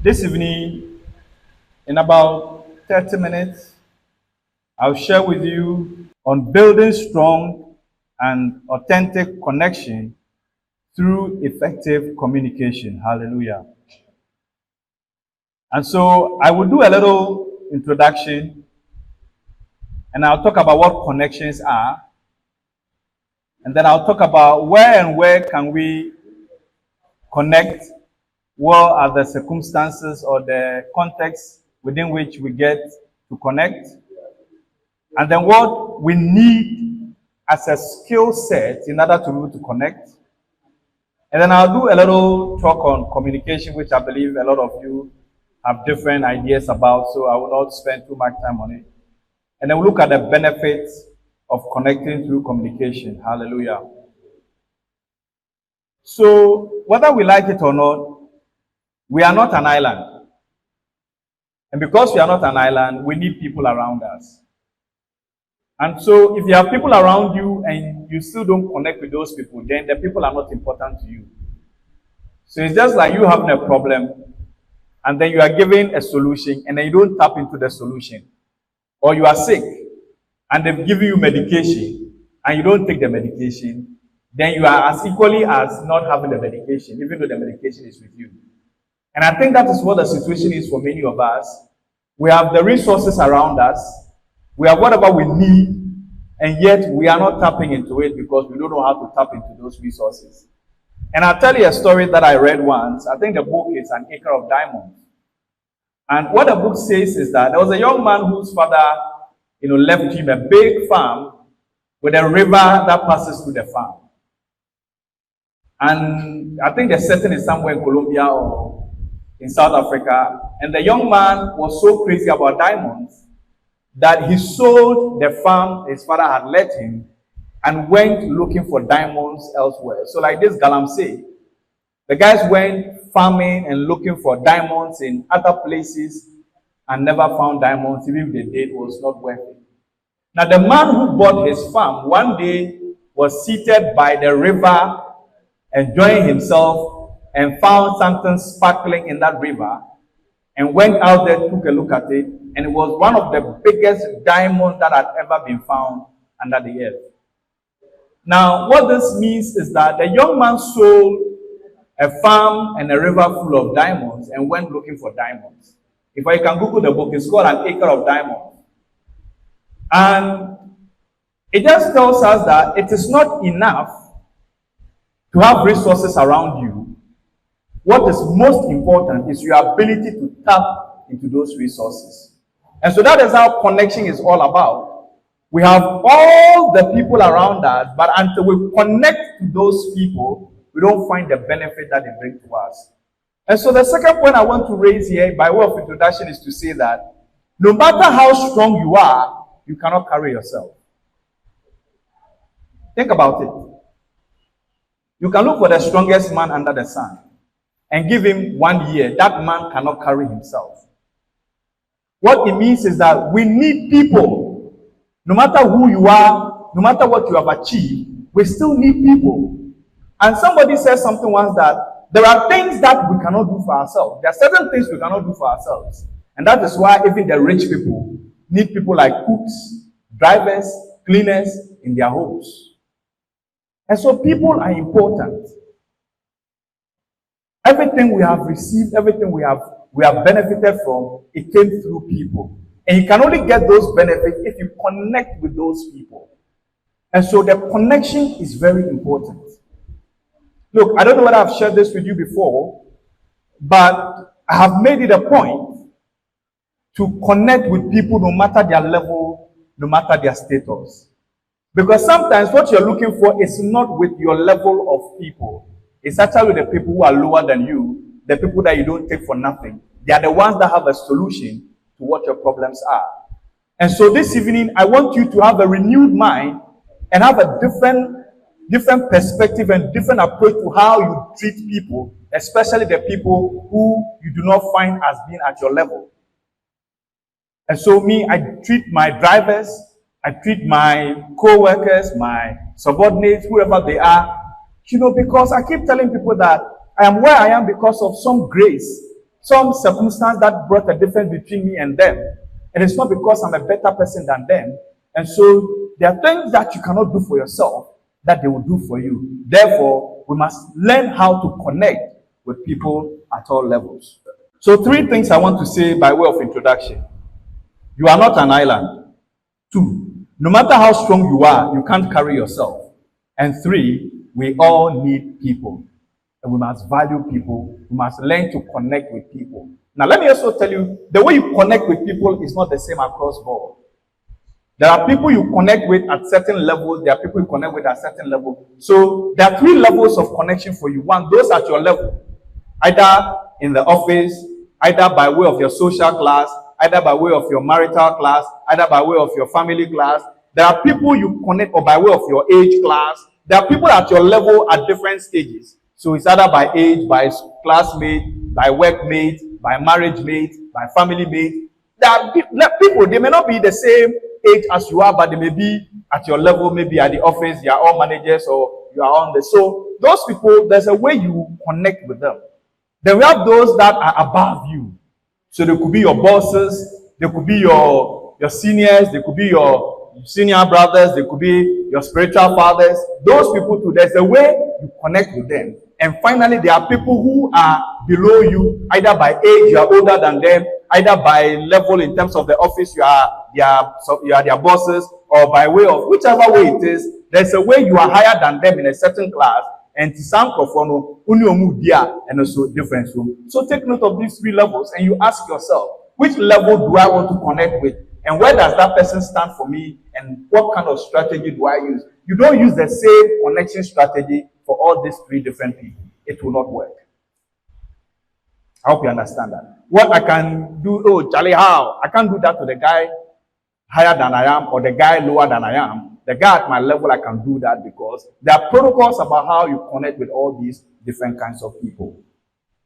This evening, in about 30 minutes, I'll share with you on building strong and authentic connection through effective communication. Hallelujah. And so I will do a little introduction and I'll talk about what connections are. And then I'll talk about where can we connect, what are the circumstances or the context within which we get to connect, and then what we need as a skill set in order to be able to connect. And then I'll do a little talk on communication, which I believe a lot of you have different ideas about, so I will not spend too much time on it. And then we'll look at the benefits of connecting through communication. Hallelujah. So, whether we like it or not, we are not an island. And because we are not an island, we need people around us. And so, if you have people around you and you still don't connect with those people, then the people are not important to you. So, it's just like you having a problem, and then you are given a solution, and then you don't tap into the solution. Or you are sick, and they've given you medication, and you don't take the medication, then you are as equally as not having the medication, even though the medication is with you. And I think that is what the situation is for many of us. We have the resources around us, we have whatever we need, and yet we are not tapping into it because we don't know how to tap into those resources. And I'll tell you a story that I read once. I think the book is An Acre of Diamonds. And what the book says is that there was a young man whose father, left him a big farm with a river that passes through the farm. And I think the setting is somewhere in Colombia or in South Africa. And the young man was so crazy about diamonds that he sold the farm his father had let him and went looking for diamonds elsewhere. So like this Galamsey, the guys went farming and looking for diamonds in other places and never found diamonds. Even if they did, it was not worth it. Now the man who bought his farm one day was seated by the river enjoying himself and found something sparkling in that river and went out there, took a look at it, and it was one of the biggest diamonds that had ever been found under the earth. Now, what this means is that the young man sold a farm and a river full of diamonds and went looking for diamonds. If you can Google the book, it's called An Acre of Diamonds. And it just tells us that it is not enough to have resources around you. What is most important is your ability to tap into those resources. And so that is how connection is all about. We have all the people around us, but until we connect to those people, we don't find the benefit that they bring to us. And so the second point I want to raise here by way of introduction is to say that no matter how strong you are, you cannot carry yourself. Think about it. You can look for the strongest man under the sun and give him 1 year. That man cannot carry himself. What it means is that we need people. No matter who you are, no matter what you have achieved, we still need people. And somebody said something once that there are things that we cannot do for ourselves. There are certain things we cannot do for ourselves. And that is why even the rich people need people like cooks, drivers, cleaners in their homes. And so people are important. Everything we have received, everything we have benefited from, it came through people. And you can only get those benefits if you connect with those people. And so the connection is very important. Look, I don't know whether I've shared this with you before, but I have made it a point to connect with people no matter their level, no matter their status. Because sometimes what you're looking for is not with your level of people. It's actually the people who are lower than you, the people that you don't take for nothing. They are the ones that have a solution to what your problems are. And so this evening, I want you to have a renewed mind and have a different perspective and different approach to how you treat people, especially the people who you do not find as being at your level. And so I treat my drivers, I treat my co-workers, my subordinates, whoever they are, because I keep telling people that I am where I am because of some grace, some circumstance that brought a difference between me and them. And it's not because I'm a better person than them. And so there are things that you cannot do for yourself that they will do for you. Therefore, we must learn how to connect with people at all levels. So 3 things I want to say by way of introduction. You are not an island. 2, no matter how strong you are, you can't carry yourself. And 3, we all need people. And we must value people. We must learn to connect with people. Now, let me also tell you, the way you connect with people is not the same across board. There are people you connect with at certain levels. There are people you connect with at certain level. So there are 3 levels of connection for you. 1, those at your level, either in the office, either by way of your social class, either by way of your marital class, either by way of your family class. There are people you connect, or by way of your age class. There are people at your level at different stages. So it's either by age, by classmate, by workmate, by marriage mate, by family mate. There are people, they may not be the same age as you are, but they may be at your level, maybe at the office, you are all managers, or you are on the. So those people, there's a way you connect with them. Then we have those that are above you. So they could be your bosses, they could be your seniors, they could be your senior brothers, they could be your spiritual fathers. Those people too, there's a way you connect with them. And finally, there are people who are below you, either by age, you are older than them, either by level in terms of the office, you are their bosses, or by way of whichever way it is, there's a way you are higher than them in a certain class, and to some profono, and also different. So take note of these 3 levels, and you ask yourself, which level do I want to connect with? And where does that person stand for me? And what kind of strategy do I use? You don't use the same connection strategy for all these 3 different people. It will not work. I hope you understand that. What I can do, oh, Charlie, how? I can't do that to the guy higher than I am or the guy lower than I am. The guy at my level, I can do that because there are protocols about how you connect with all these different kinds of people.